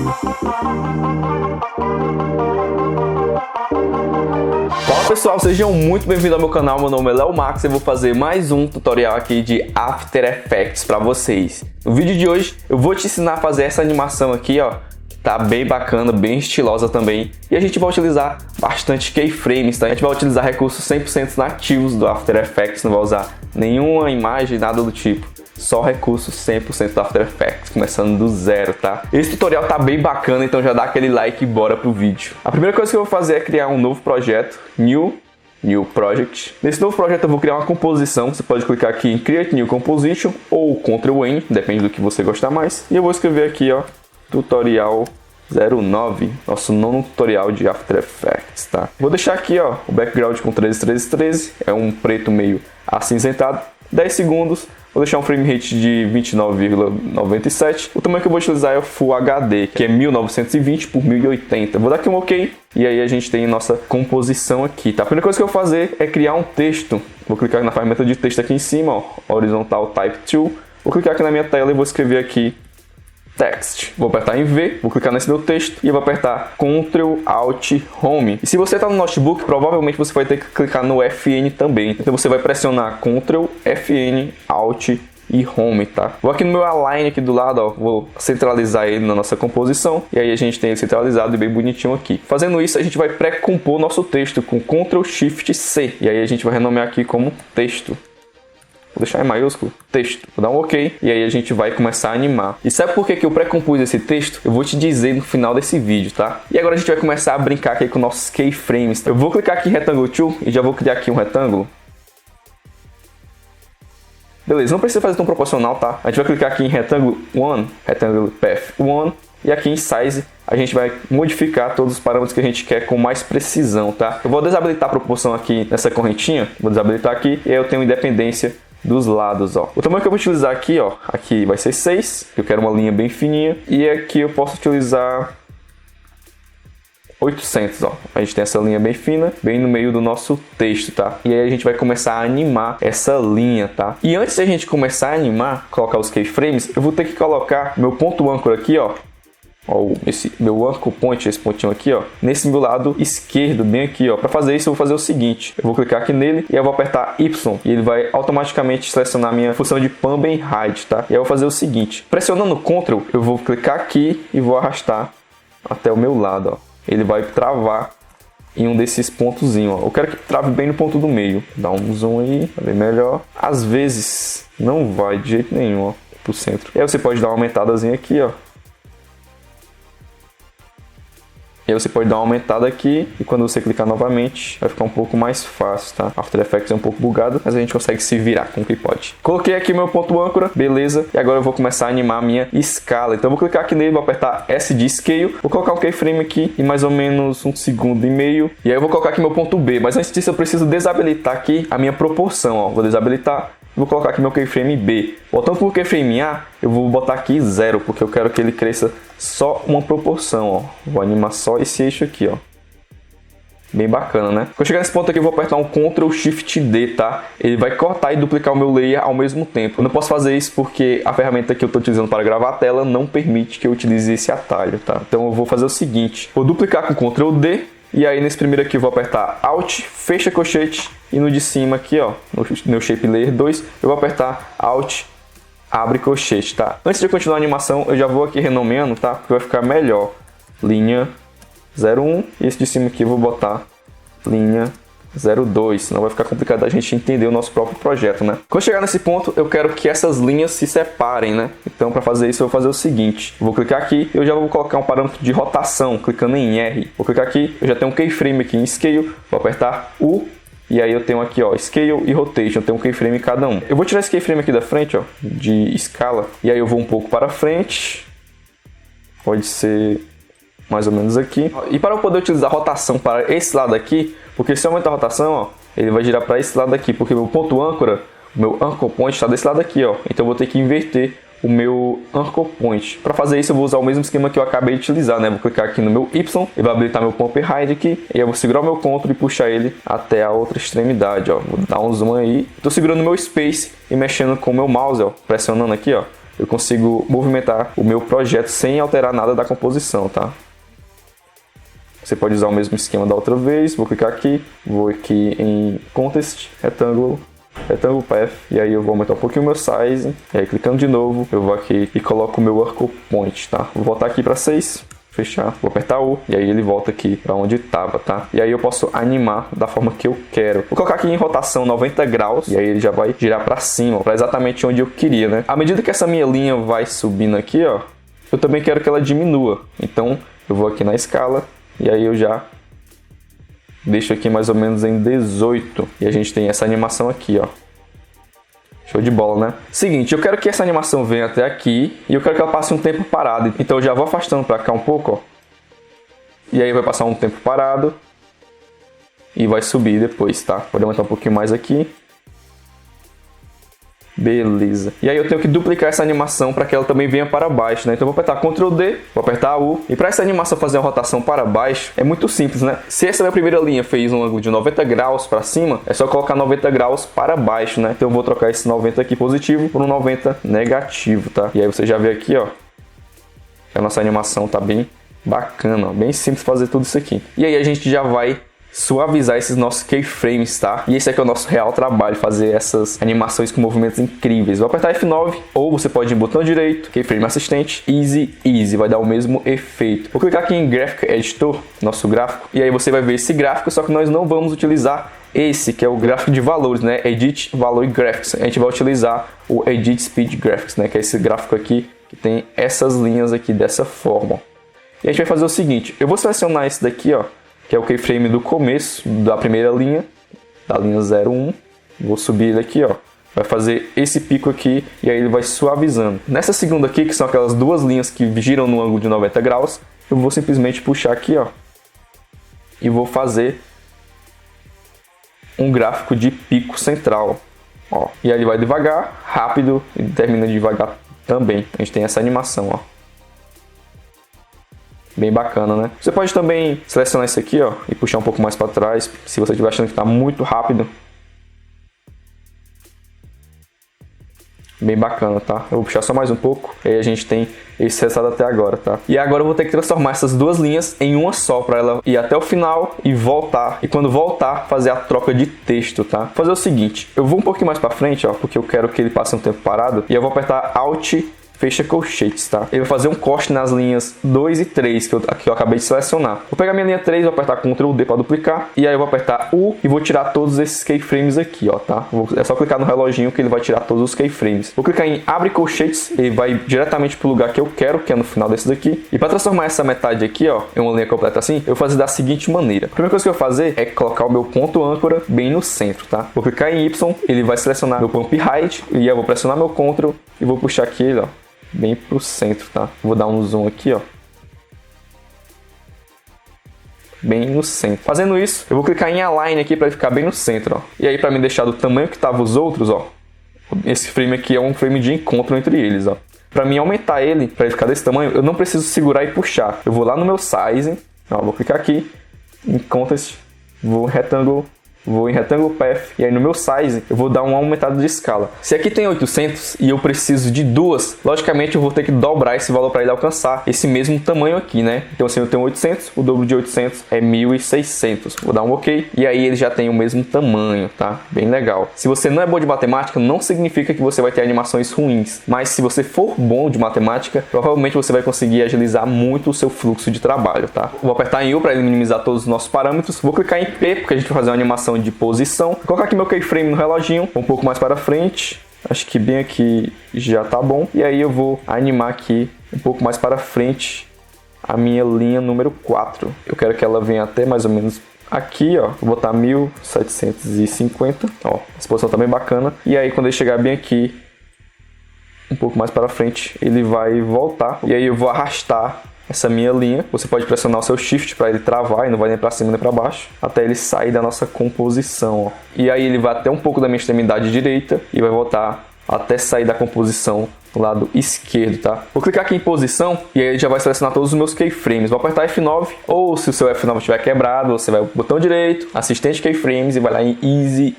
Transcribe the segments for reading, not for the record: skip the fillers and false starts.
Fala pessoal, sejam muito bem-vindos ao meu canal. Meu nome é Léo Max e eu vou fazer mais um tutorial aqui de After Effects para vocês. No vídeo de hoje eu vou te ensinar a fazer essa animação aqui, ó. Tá bem bacana, bem estilosa também. E a gente vai utilizar bastante keyframes, tá? A gente vai utilizar recursos 100% nativos do After Effects, não vai usar nenhuma imagem, nada do tipo. Só recursos 100% do After Effects, começando do zero, tá? Esse tutorial tá bem bacana, então já dá aquele like e bora pro vídeo. A primeira coisa que eu vou fazer é criar um novo projeto, New Project. Nesse novo projeto eu vou criar uma composição. Você pode clicar aqui em Create New Composition ou Ctrl N, depende do que você gostar mais. E eu vou escrever aqui, ó, tutorial 09, nosso nono tutorial de After Effects, tá? Vou deixar aqui, ó, o background com 1313, é um preto meio acinzentado, 10 segundos, vou deixar um frame rate de 29,97, o tamanho que eu vou utilizar é o Full HD, que é 1920 por 1080, vou dar aqui um OK, e aí a gente tem nossa composição aqui, tá? A primeira coisa que eu vou fazer é criar um texto, vou clicar na ferramenta de texto aqui em cima, ó, Horizontal Type Tool, vou clicar aqui na minha tela e vou escrever aqui Text. Vou apertar em V, vou clicar nesse meu texto e vou apertar Ctrl Alt Home. E se você está no notebook, provavelmente você vai ter que clicar no FN também. Então você vai pressionar Ctrl, FN, Alt e Home, tá? Vou aqui no meu Align aqui do lado, ó, vou centralizar ele na nossa composição e aí a gente tem ele centralizado e bem bonitinho aqui. Fazendo isso, a gente vai pré-compor nosso texto com Ctrl Shift C e aí a gente vai renomear aqui como texto. Vou deixar em maiúsculo, texto, vou dar um OK e aí a gente vai começar a animar. E sabe por que eu pré-compus esse texto? Eu vou te dizer no final desse vídeo, tá? E agora a gente vai começar a brincar aqui com nossos keyframes. Eu vou clicar aqui em Rectangle Tool e já vou criar aqui um retângulo. Beleza, não precisa fazer tão proporcional, tá? A gente vai clicar aqui em Rectangle 1, Rectangle Path 1 e aqui em Size a gente vai modificar todos os parâmetros que a gente quer com mais precisão, tá? Eu vou desabilitar a proporção aqui nessa correntinha, vou desabilitar aqui e aí eu tenho independência dos lados, ó. O tamanho que eu vou utilizar aqui, ó, aqui vai ser 6, eu quero uma linha bem fininha, e aqui eu posso utilizar 800, ó. A gente tem essa linha bem fina, bem no meio do nosso texto, tá? E aí a gente vai começar a animar essa linha, tá? E antes de a gente começar a animar, colocar os keyframes, eu vou ter que colocar meu ponto âncora aqui, ó. Ó, esse meu anchor point, esse pontinho aqui, ó, nesse meu lado esquerdo, bem aqui, ó. Para fazer isso, eu vou fazer o seguinte: eu vou clicar aqui nele e eu vou apertar Y e ele vai automaticamente selecionar a minha função de Pump and Hide, tá? E aí eu vou fazer o seguinte: pressionando Ctrl, eu vou clicar aqui e vou arrastar até o meu lado, ó. Ele vai travar em um desses pontozinhos, ó. Eu quero que trave bem no ponto do meio. Dá um zoom aí, para ver melhor. Às vezes não vai de jeito nenhum, ó, pro centro. E aí você pode dar uma aumentadazinha aqui, ó. E aí você pode dar uma aumentada aqui e quando você clicar novamente vai ficar um pouco mais fácil, tá? After Effects é um pouco bugado, mas a gente consegue se virar com o que pode. Coloquei aqui meu ponto âncora, beleza. E agora eu vou começar a animar a minha escala. Então eu vou clicar aqui nele, vou apertar S de Scale. Vou colocar o keyframe aqui em mais ou menos 1,5 segundos. E aí eu vou colocar aqui meu ponto B. Mas antes disso eu preciso desabilitar aqui a minha proporção, ó. Vou desabilitar. Vou colocar aqui meu keyframe B. Voltando para o keyframe A, eu vou botar aqui 0, porque eu quero que ele cresça só uma proporção, ó. Vou animar só esse eixo aqui, ó. Bem bacana, né? Quando eu chegar nesse ponto aqui, eu vou apertar um Ctrl Shift D, tá? Ele vai cortar e duplicar o meu layer ao mesmo tempo. Eu não posso fazer isso porque a ferramenta que eu estou utilizando para gravar a tela não permite que eu utilize esse atalho, tá? Então eu vou fazer o seguinte: vou duplicar com Ctrl D. E aí nesse primeiro aqui eu vou apertar Alt, fecha colchete e no de cima aqui, ó, no meu Shape Layer 2, eu vou apertar Alt, abre colchete, tá? Antes de eu continuar a animação, eu já vou aqui renomeando, tá? Porque vai ficar melhor. Linha 01 e esse de cima aqui eu vou botar linha 02, senão vai ficar complicado a gente entender o nosso próprio projeto, né? Quando chegar nesse ponto, eu quero que essas linhas se separem, né? Então, para fazer isso, eu vou fazer o seguinte: eu vou clicar aqui, eu já vou colocar um parâmetro de rotação, clicando em R. Vou clicar aqui, eu já tenho um keyframe aqui em Scale, vou apertar U, e aí eu tenho aqui, ó, Scale e Rotation, eu tenho um keyframe em cada um. Eu vou tirar esse keyframe aqui da frente, ó, de escala, e aí eu vou um pouco para frente, pode ser mais ou menos aqui. E para eu poder utilizar a rotação para esse lado aqui, porque se eu aumentar a rotação, ó, ele vai girar para esse lado aqui, porque meu ponto âncora, o meu anchor point está desse lado aqui, ó. Então eu vou ter que inverter o meu anchor point. Para fazer isso eu vou usar o mesmo esquema que eu acabei de utilizar, né? Vou clicar aqui no meu Y, ele vai habilitar meu Pump Hide aqui, e eu vou segurar o meu Ctrl e puxar ele até a outra extremidade, ó. Vou dar um zoom aí. Estou segurando o meu Space e mexendo com o meu mouse, ó, pressionando aqui, ó. eu consigo movimentar o meu projeto sem alterar nada da composição, tá? Você pode usar o mesmo esquema da outra vez. Vou clicar aqui, vou aqui em Contest, Rectangle Path, e aí eu vou aumentar um pouquinho o meu size, e aí clicando de novo, eu vou aqui e coloco o meu Anchor Point, tá? Vou voltar aqui para 6, fechar, vou apertar U, e aí ele volta aqui para onde estava, tá? E aí eu posso animar da forma que eu quero. Vou colocar aqui em rotação 90 graus, e aí ele já vai girar para cima, para exatamente onde eu queria, né? À medida que essa minha linha vai subindo aqui, ó, eu também quero que ela diminua. Então eu vou aqui na escala, e aí eu já deixo aqui mais ou menos em 18. E a gente tem essa animação aqui, ó. Show de bola, né? Seguinte, eu quero que essa animação venha até aqui e eu quero que ela passe um tempo parado. Então eu já vou afastando para cá um pouco, ó. E aí vai passar um tempo parado e vai subir depois, tá? Vou aumentar um pouquinho mais aqui. Beleza. E aí eu tenho que duplicar essa animação para que ela também venha para baixo, né? Então eu vou apertar Ctrl D, vou apertar U. E para essa animação fazer uma rotação para baixo, é muito simples, né? Se essa minha primeira linha fez um ângulo de 90 graus para cima, é só colocar 90 graus para baixo, né? Então eu vou trocar esse 90 aqui positivo por um 90 negativo, tá? E aí você já vê aqui, ó, que a nossa animação tá bem bacana, ó. Bem simples fazer tudo isso aqui. E aí a gente já vai suavizar esses nossos keyframes, tá? E esse aqui é o nosso real trabalho, fazer essas animações com movimentos incríveis. Vou apertar F9, ou você pode ir em botão direito, keyframe assistente, easy, vai dar o mesmo efeito. Vou clicar aqui em Graphic Editor, nosso gráfico, e aí você vai ver esse gráfico, só que nós não vamos utilizar esse, que é o gráfico de valores, né? Edit Value Graphics. A gente vai utilizar o Edit Speed Graphics, né? Que é esse gráfico aqui, que tem essas linhas aqui dessa forma. E a gente vai fazer o seguinte, eu vou selecionar esse daqui, ó, que é o keyframe do começo da primeira linha, da linha 01. Vou subir ele aqui, ó. Vai fazer esse pico aqui e aí ele vai suavizando. Nessa segunda aqui, que são aquelas duas linhas que giram no ângulo de 90 graus, eu vou simplesmente puxar aqui, ó. E vou fazer um gráfico de pico central, ó. E aí ele vai devagar, rápido e termina devagar também. A gente tem essa animação, ó. Bem bacana, né? Você pode também selecionar isso aqui, ó, e puxar um pouco mais para trás, se você estiver achando que está muito rápido. Bem bacana, tá? Eu vou puxar só mais um pouco, e aí a gente tem esse resultado até agora, tá? E agora eu vou ter que transformar essas duas linhas em uma só, para ela ir até o final e voltar. E quando voltar, fazer a troca de texto, tá? Vou fazer o seguinte, eu vou um pouquinho mais para frente, ó, porque eu quero que ele passe um tempo parado, e eu vou apertar Alt, fecha colchetes, tá? Ele vai fazer um corte nas linhas 2 e 3 que eu acabei de selecionar. Vou pegar minha linha 3, vou apertar Ctrl D para duplicar, e aí eu vou apertar U e vou tirar todos esses keyframes aqui, ó, tá? É só clicar no reloginho que ele vai tirar todos os keyframes. Vou clicar em Abre colchetes, ele vai diretamente pro lugar que eu quero, que é no final desse daqui. E para transformar essa metade aqui, ó, em uma linha completa assim, eu vou fazer da seguinte maneira. A primeira coisa que eu vou fazer é colocar o meu ponto âncora bem no centro, tá? Vou clicar em Y, ele vai selecionar meu Pump Height, e eu vou pressionar meu Ctrl e vou puxar aqui ele, ó, bem pro centro, tá? Vou dar um zoom aqui, ó. Bem no centro. Fazendo isso, eu vou clicar em Align aqui para ele ficar bem no centro, ó. E aí, para me deixar do tamanho que tava os outros, ó. Esse frame aqui é um frame de encontro entre eles, ó. Para mim aumentar ele, para ele ficar desse tamanho, eu não preciso segurar e puxar. Eu vou lá no meu Size, ó, vou clicar aqui em Contest, vou em Rectangle Path, e aí no meu Size eu vou dar uma aumentada de escala. Se aqui tem 800 e eu preciso de duas, logicamente eu vou ter que dobrar esse valor para ele alcançar esse mesmo tamanho aqui, né? Então assim, eu tenho 800, o dobro de 800 é 1600. Vou dar um OK, e aí ele já tem o mesmo tamanho, tá? Bem legal. Se você não é bom de matemática, não significa que você vai ter animações ruins, mas se você for bom de matemática, provavelmente você vai conseguir agilizar muito o seu fluxo de trabalho, tá? Vou apertar em U para ele minimizar todos os nossos parâmetros. Vou clicar em P, porque a gente vai fazer uma animação de posição. Vou colocar aqui meu keyframe no reloginho, um pouco mais para frente. Acho que bem aqui já tá bom. E aí eu vou animar aqui um pouco mais para frente a minha linha número 4. Eu quero que ela venha até mais ou menos aqui, ó. Vou botar 1750. Ó, essa posição tá bem bacana. E aí quando ele chegar bem aqui, um pouco mais para frente, ele vai voltar. E aí eu vou arrastar essa minha linha. Você pode pressionar o seu Shift para ele travar e não vai nem para cima nem para baixo, até ele sair da nossa composição, ó. E aí ele vai até um pouco da minha extremidade direita e vai voltar até sair da composição lado esquerdo, tá? Vou clicar aqui em posição e aí ele já vai selecionar todos os meus keyframes. Vou apertar F9 ou se o seu F9 estiver quebrado, você vai pro botão direito, assistente keyframes e vai lá em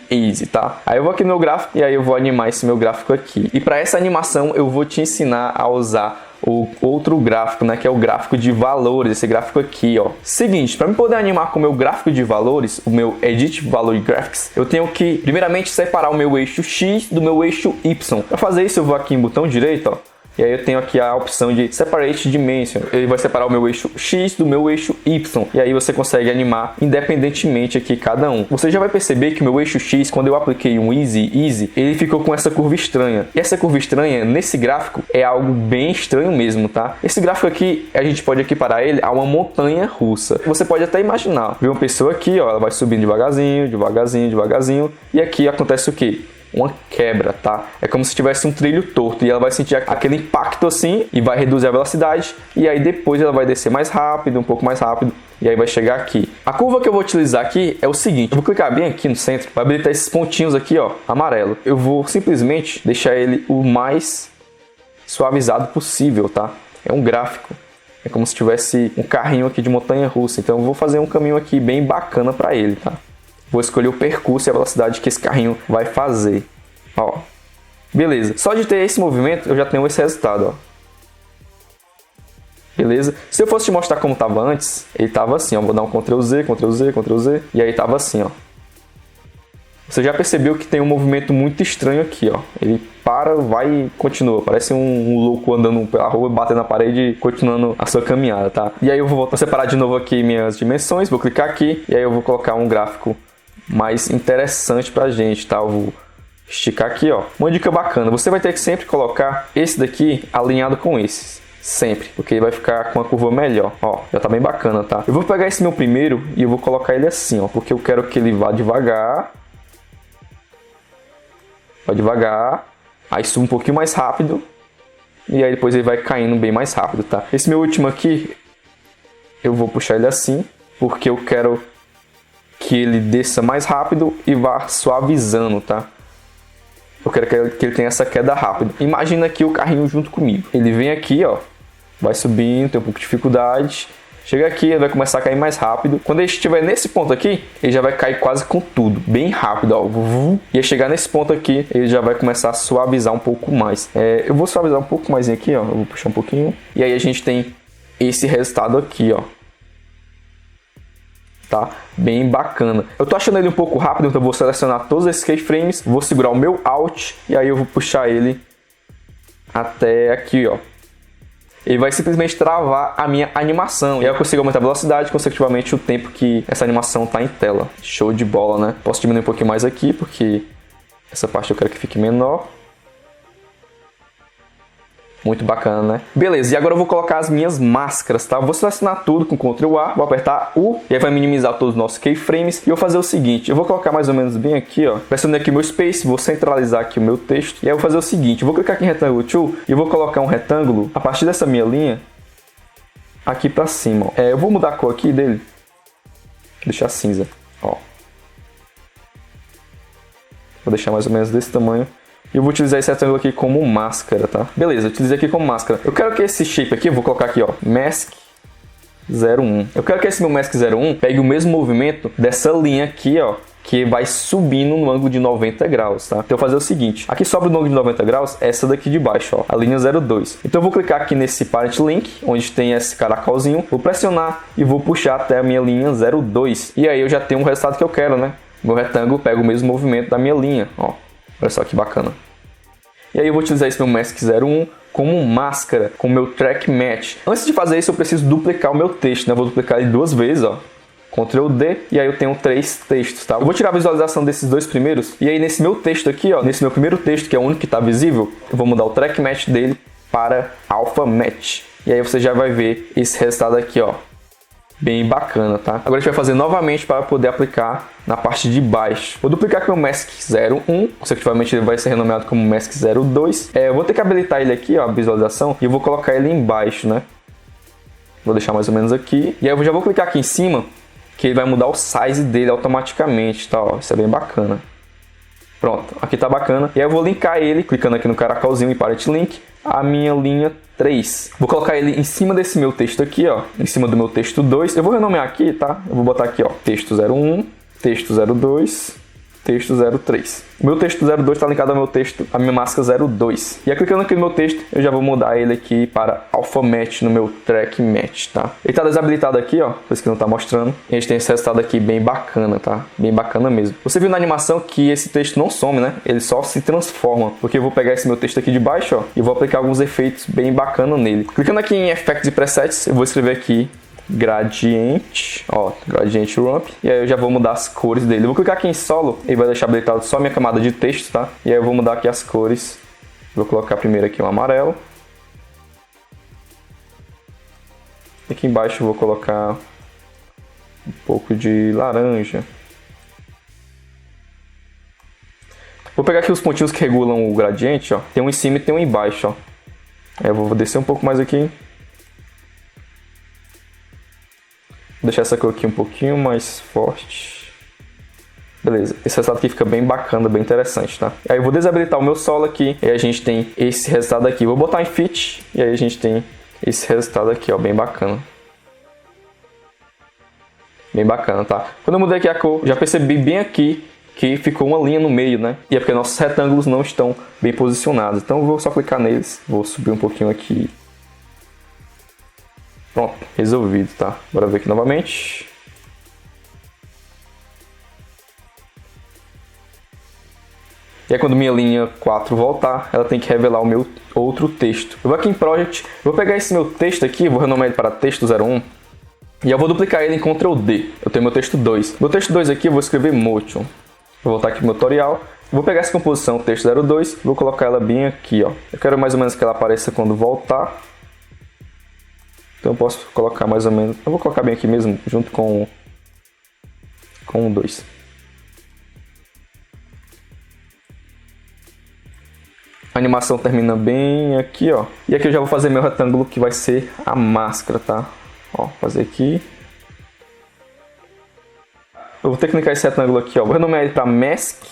Easy, tá? Aí eu vou aqui no meu gráfico e aí eu vou animar esse meu gráfico aqui. E para essa animação eu vou te ensinar a usar o outro gráfico, né, que é o gráfico de valores, esse gráfico aqui, ó. Seguinte, para eu poder animar com o meu gráfico de valores, o meu Edit Value Graphics, eu tenho que primeiramente separar o meu eixo X do meu eixo Y. Para fazer isso eu vou aqui em botão direito, ó. E aí eu tenho aqui a opção de Separate Dimension. Ele vai separar o meu eixo X do meu eixo Y. E aí você consegue animar independentemente aqui cada um. Você já vai perceber que o meu eixo X, quando eu apliquei um Easy, ele ficou com essa curva estranha. E essa curva estranha, nesse gráfico, é algo bem estranho mesmo, tá? Esse gráfico aqui, a gente pode equiparar ele a uma montanha russa. Você pode até imaginar. Ver uma pessoa aqui, ó, ela vai subindo devagarzinho, devagarzinho, devagarzinho. E aqui acontece o quê? Uma quebra, tá? É como se tivesse um trilho torto e ela vai sentir aquele impacto assim e vai reduzir a velocidade e aí depois ela vai descer mais rápido, um pouco mais rápido e aí vai chegar aqui. A curva que eu vou utilizar aqui é o seguinte, eu vou clicar bem aqui no centro, vai habilitar esses pontinhos aqui, ó, amarelo. Eu vou simplesmente deixar ele o mais suavizado possível, tá? É um gráfico. É como se tivesse um carrinho aqui de montanha-russa, então eu vou fazer um caminho aqui bem bacana para ele, tá? Vou escolher o percurso e a velocidade que esse carrinho vai fazer. Ó. Beleza. Só de ter esse movimento, eu já tenho esse resultado, ó. Beleza? Se eu fosse te mostrar como estava antes, ele estava assim, ó. Vou dar um Ctrl Z, Ctrl Z, Ctrl Z. E aí estava assim, ó. Você já percebeu que tem um movimento muito estranho aqui, ó. Ele para, vai e continua. Parece um louco andando pela rua, batendo na parede e continuando a sua caminhada, tá? E aí eu vou separar de novo aqui minhas dimensões. Vou clicar aqui e aí eu vou colocar um gráfico mais interessante pra gente, tá? Eu vou esticar aqui, ó. Uma dica bacana, você vai ter que sempre colocar esse daqui alinhado com esses. Sempre, porque ele vai ficar com a curva melhor. Ó, já tá bem bacana, tá? Eu vou pegar esse meu primeiro e eu vou colocar ele assim, ó. Porque eu quero que ele vá devagar. Vai devagar. Aí suba um pouquinho mais rápido. E aí depois ele vai caindo bem mais rápido, tá? Esse meu último aqui, eu vou puxar ele assim. Porque eu quero que ele desça mais rápido e vá suavizando, tá? Eu quero que ele tenha essa queda rápida. Imagina aqui o carrinho junto comigo. Ele vem aqui, ó, vai subindo, tem um pouco de dificuldade. Chega aqui, ele vai começar a cair mais rápido. Quando ele estiver nesse ponto aqui, ele já vai cair quase com tudo, bem rápido, ó. E aí chegar nesse ponto aqui, ele já vai começar a suavizar um pouco mais. Eu vou suavizar um pouco mais aqui, ó. Eu vou puxar um pouquinho. E aí a gente tem esse resultado aqui, ó. Tá? Bem bacana. Eu tô achando ele um pouco rápido, então eu vou selecionar todos esses keyframes, vou segurar o meu Alt e aí eu vou puxar ele até aqui, ó. Ele vai simplesmente travar a minha animação. E aí eu consigo aumentar a velocidade, consecutivamente o tempo que essa animação tá em tela. Show de bola, né? Posso diminuir um pouquinho mais aqui, porque essa parte eu quero que fique menor. Muito bacana, né? Beleza, e agora eu vou colocar as minhas máscaras, tá? Eu vou selecionar tudo com Ctrl A, vou apertar U, e aí vai minimizar todos os nossos keyframes. E eu vou fazer o seguinte, eu vou colocar mais ou menos bem aqui, ó. Pressionei aqui o meu Space, vou centralizar aqui o meu texto. E aí eu vou fazer o seguinte, eu vou clicar aqui em Rectangle Tool, e eu vou colocar um retângulo a partir dessa minha linha, aqui pra cima, ó. Eu vou mudar a cor aqui dele, vou deixar cinza, ó. Vou deixar mais ou menos desse tamanho. E eu vou utilizar esse retângulo aqui como máscara, tá? Beleza, eu utilizei aqui como máscara. Eu quero que esse shape aqui, eu vou colocar aqui, ó, Mask 01. Eu quero que esse meu Mask 01 pegue o mesmo movimento dessa linha aqui, ó, que vai subindo no ângulo de 90 graus, tá? Então eu vou fazer o seguinte, aqui sobre no ângulo de 90 graus, essa daqui de baixo, ó, a linha 02. Então eu vou clicar aqui nesse Parent Link, onde tem esse caracolzinho, vou pressionar e vou puxar até a minha linha 02. E aí eu já tenho o resultado que eu quero, né? Meu retângulo pega o mesmo movimento da minha linha, ó. Olha só que bacana. E aí eu vou utilizar esse meu Mask 01 como máscara, com o meu Track Match. Antes de fazer isso eu preciso duplicar o meu texto, né? Eu vou duplicar ele 2 vezes, ó. Ctrl D, e aí eu tenho 3 textos, tá? Eu vou tirar a visualização desses 2 primeiros, e aí nesse meu texto aqui, ó, nesse meu primeiro texto, que é o único que está visível, eu vou mudar o Track Match dele para Alpha Match. E aí você já vai ver esse resultado aqui, ó. Bem bacana, tá? Agora a gente vai fazer novamente para poder aplicar na parte de baixo. Vou duplicar aqui o Mask 01, consecutivamente ele vai ser renomeado como Mask 02. Eu vou ter que habilitar ele aqui, ó, a visualização, e eu vou colocar ele embaixo, né? Vou deixar mais ou menos aqui. E aí eu já vou clicar aqui em cima, que ele vai mudar o size dele automaticamente, tá? Ó, isso é bem bacana. Pronto, aqui tá bacana. E aí eu vou linkar ele, clicando aqui no caracolzinho em Parent Link, a minha linha 3. Vou colocar ele em cima desse meu texto aqui, ó, em cima do meu texto 2. Eu vou renomear aqui, tá? Eu vou botar aqui, ó, texto 01, texto 02, texto 03. O meu texto 02 está linkado ao meu texto, a minha máscara 02. E aí, clicando aqui no meu texto, eu já vou mudar ele aqui para Alpha Match no meu Track Match, tá? Ele está desabilitado aqui, ó, por isso que não está mostrando. E a gente tem esse resultado aqui bem bacana, tá? Bem bacana mesmo. Você viu na animação que esse texto não some, né? Ele só se transforma. Porque eu vou pegar esse meu texto aqui de baixo, ó, e vou aplicar alguns efeitos bem bacanas nele. Clicando aqui em Effects e Presets, eu vou escrever aqui Gradiente, ó, Gradiente Ramp, e aí eu já vou mudar as cores dele. Eu vou clicar aqui em Solo, ele vai deixar habilitado só a minha camada de texto, tá? E aí eu vou mudar aqui as cores. Vou colocar primeiro aqui um amarelo. Aqui embaixo eu vou colocar um pouco de laranja. Vou pegar aqui os pontinhos que regulam o gradiente, ó. Tem um em cima e tem um embaixo, ó. Aí eu vou descer um pouco mais aqui. Vou deixar essa cor aqui um pouquinho mais forte. Beleza, esse resultado aqui fica bem bacana, bem interessante, tá? Aí eu vou desabilitar o meu solo aqui, e aí a gente tem esse resultado aqui. Vou botar em Fit, e aí a gente tem esse resultado aqui, ó, bem bacana. Bem bacana, tá? Quando eu mudei aqui a cor, já percebi bem aqui que ficou uma linha no meio, né? E é porque nossos retângulos não estão bem posicionados. Então eu vou só clicar neles, vou subir um pouquinho aqui. Pronto, resolvido, tá? Bora ver aqui novamente. E aí quando minha linha 4 voltar, ela tem que revelar o meu outro texto. Eu vou aqui em Project, vou pegar esse meu texto aqui, vou renomear ele para texto 01. E eu vou duplicar ele em Ctrl D. Eu tenho meu texto 2. Meu texto 2 aqui eu vou escrever Motion. Vou voltar aqui no meu tutorial. Vou pegar essa composição, texto 02, vou colocar ela bem aqui, ó. Eu quero mais ou menos que ela apareça quando voltar. Então eu posso colocar mais ou menos... Eu vou colocar bem aqui mesmo, junto com o 2. A animação termina bem aqui, ó. E aqui eu já vou fazer meu retângulo, que vai ser a máscara, tá? Ó, fazer aqui. Eu vou ter que linkar esse retângulo aqui, ó. Vou renomear ele para Mask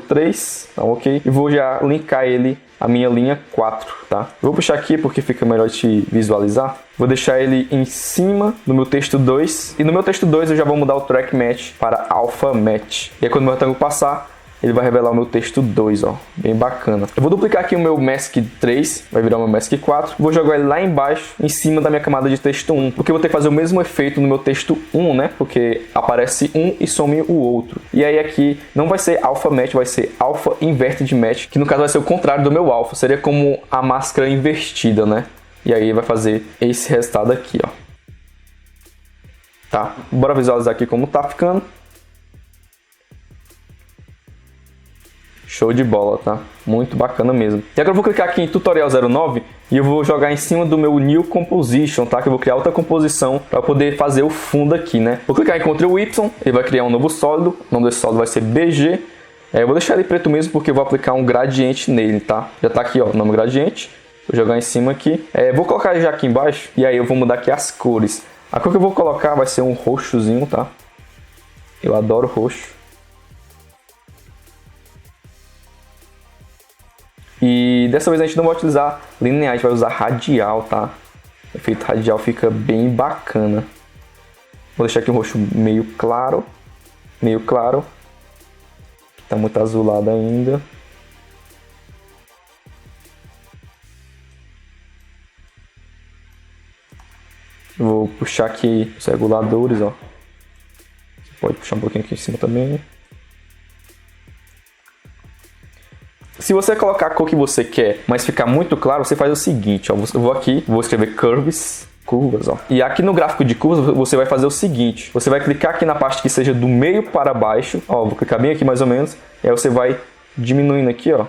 03, tá ok? E vou já linkar ele a minha linha 4, tá? Vou puxar aqui porque fica melhor de visualizar. Vou deixar ele em cima do meu texto 2. E no meu texto 2 eu já vou mudar o Track Match para Alpha Match. E aí quando o meu retângulo passar, ele vai revelar o meu texto 2, ó. Bem bacana. Eu vou duplicar aqui o meu Mask 3, vai virar o meu Mask 4. Vou jogar ele lá embaixo, em cima da minha camada de texto 1. Porque eu vou ter que fazer o mesmo efeito no meu texto 1, né? Porque aparece um e some o outro. E aí aqui não vai ser Alpha Match, vai ser Alpha Inverted Match. Que no caso vai ser o contrário do meu Alpha. Seria como a máscara invertida, né? E aí vai fazer esse resultado aqui, ó. Tá? Bora visualizar aqui como tá ficando. Show de bola, tá? Muito bacana mesmo. E agora eu vou clicar aqui em Tutorial 09 e eu vou jogar em cima do meu New Composition, tá? Que eu vou criar outra composição para poder fazer o fundo aqui, né? Vou clicar em Ctrl Y, ele vai criar um novo sólido. O nome desse sólido vai ser BG. Eu vou deixar ele preto mesmo porque eu vou aplicar um gradiente nele, tá? Já tá aqui, ó, o nome gradiente. Vou jogar em cima aqui. Vou colocar ele já aqui embaixo e aí eu vou mudar aqui as cores. A cor que eu vou colocar vai ser um roxozinho, tá? Eu adoro roxo. E dessa vez a gente não vai utilizar linear, a gente vai usar radial, tá? O efeito radial fica bem bacana. Vou deixar aqui um roxo meio claro. Meio claro. Tá muito azulado ainda. Vou puxar aqui os reguladores, ó. Você pode puxar um pouquinho aqui em cima também. Se você colocar a cor que você quer, mas ficar muito claro, você faz o seguinte, ó. Eu vou aqui, vou escrever curvas, ó. E aqui no gráfico de curvas, você vai fazer o seguinte. Você vai clicar aqui na parte que seja do meio para baixo, ó. Vou clicar bem aqui mais ou menos. E aí você vai diminuindo aqui, ó.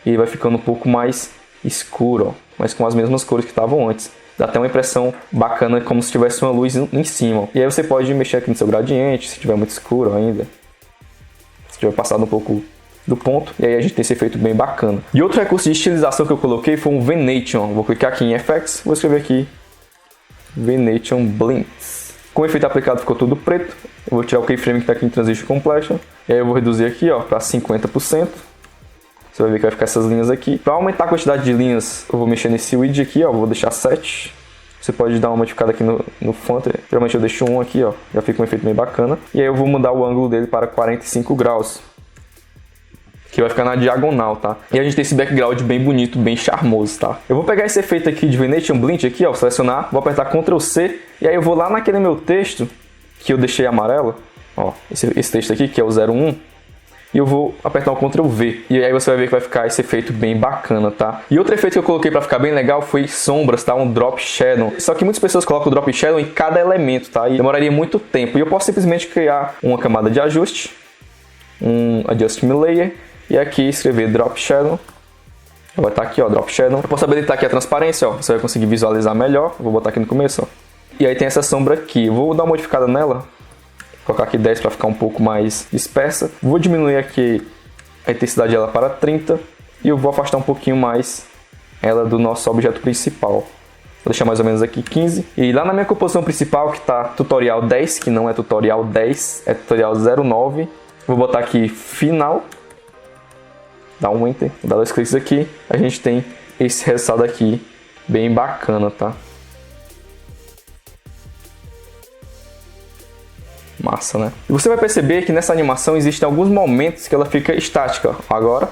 E vai ficando um pouco mais escuro, ó. Mas com as mesmas cores que estavam antes. Dá até uma impressão bacana, como se tivesse uma luz em cima, ó. E aí você pode mexer aqui no seu gradiente, se tiver muito escuro ainda. Se tiver passado um pouco do ponto, e aí a gente tem esse efeito bem bacana. E outro recurso de estilização que eu coloquei foi um Venation. Vou clicar aqui em Effects, vou escrever aqui Venation Blinks. Com o efeito aplicado ficou tudo preto. Eu vou tirar o keyframe que está aqui em Transition Completion. E aí eu vou reduzir aqui, ó, para 50%. Você vai ver que vai ficar essas linhas aqui. Para aumentar a quantidade de linhas, eu vou mexer nesse widget aqui, ó. Vou deixar 7. Você pode dar uma modificada aqui no font. Geralmente eu deixo 1 aqui, ó. Já fica um efeito bem bacana. E aí eu vou mudar o ângulo dele para 45 graus. Que vai ficar na diagonal, tá? E a gente tem esse background bem bonito, bem charmoso, tá? Eu vou pegar esse efeito aqui de Venetian Blend aqui, ó, selecionar, vou apertar Ctrl C, e aí eu vou lá naquele meu texto, que eu deixei amarelo, ó, esse texto aqui, que é o 01, e eu vou apertar o Ctrl V, e aí você vai ver que vai ficar esse efeito bem bacana, tá? E outro efeito que eu coloquei pra ficar bem legal foi sombras, tá? Um Drop Shadow. Só que muitas pessoas colocam o Drop Shadow em cada elemento, tá? E demoraria muito tempo. E eu posso simplesmente criar uma camada de ajuste, um Adjust Me Layer, e aqui escrever Drop Shadow. Vai estar aqui, ó, Drop Shadow. Eu posso habilitar aqui a transparência, ó. Você vai conseguir visualizar melhor. Vou botar aqui no começo, ó. E aí tem essa sombra aqui. Vou dar uma modificada nela. Vou colocar aqui 10 para ficar um pouco mais espessa. Vou diminuir aqui a intensidade dela para 30. E eu vou afastar um pouquinho mais ela do nosso objeto principal. Vou deixar mais ou menos aqui 15. E lá na minha composição principal, que está tutorial 10, que não é tutorial 10, é tutorial 09. Vou botar aqui final. Dá um Enter, dá 2 cliques aqui, a gente tem esse resultado aqui, bem bacana, tá? Massa, né? E você vai perceber que nessa animação existem alguns momentos que ela fica estática, ó. Agora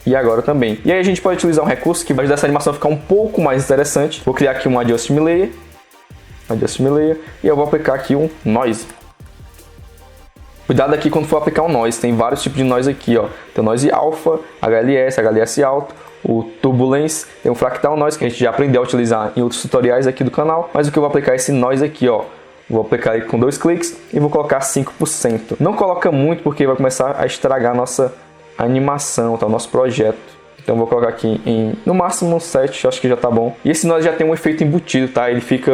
e agora também. E aí a gente pode utilizar um recurso que vai ajudar essa animação a ficar um pouco mais interessante. Vou criar aqui um Adjust Me Layer, e eu vou aplicar aqui um Noise. Cuidado aqui quando for aplicar um noise, tem vários tipos de noise aqui, ó. Tem o noise alpha, HLS alto, o turbulence, tem o fractal noise que a gente já aprendeu a utilizar em outros tutoriais aqui do canal, mas o que eu vou aplicar é esse noise aqui, ó. Vou aplicar ele com 2 cliques e vou colocar 5%. Não coloca muito porque vai começar a estragar a nossa animação, tá? O nosso projeto. Então eu vou colocar aqui em no máximo 7, acho que já tá bom. E esse noise já tem um efeito embutido, tá? Ele fica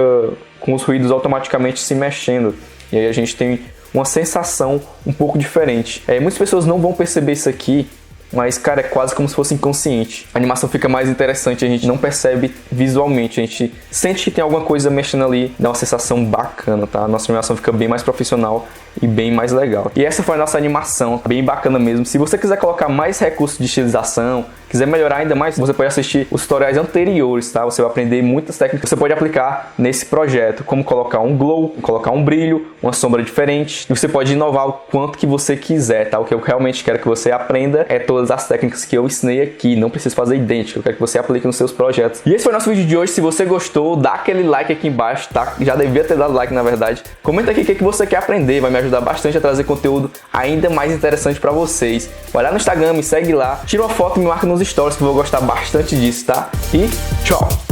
com os ruídos automaticamente se mexendo. E aí a gente tem uma sensação um pouco diferente. Muitas pessoas não vão perceber isso aqui, mas, cara, é quase como se fosse inconsciente. A animação fica mais interessante, a gente não percebe visualmente, a gente sente que tem alguma coisa mexendo ali, dá uma sensação bacana, tá? A nossa animação fica bem mais profissional e bem mais legal. E essa foi a nossa animação, bem bacana mesmo. Se você quiser colocar mais recursos de estilização, quiser melhorar ainda mais, você pode assistir os tutoriais anteriores, tá? Você vai aprender muitas técnicas que você pode aplicar nesse projeto, como colocar um glow, colocar um brilho, uma sombra diferente. E você pode inovar o quanto que você quiser, tá? O que eu realmente quero que você aprenda é todas as técnicas que eu ensinei aqui. Não precisa fazer idêntico, eu quero que você aplique nos seus projetos. E esse foi o nosso vídeo de hoje. Se você gostou, dá aquele like aqui embaixo, tá? Já devia ter dado like, na verdade. Comenta aqui o que você quer aprender, vai me ajudar bastante a trazer conteúdo ainda mais interessante pra vocês. Vai lá no Instagram, me segue lá, tira uma foto e me marca nos stories que eu vou gostar bastante disso, tá? E tchau!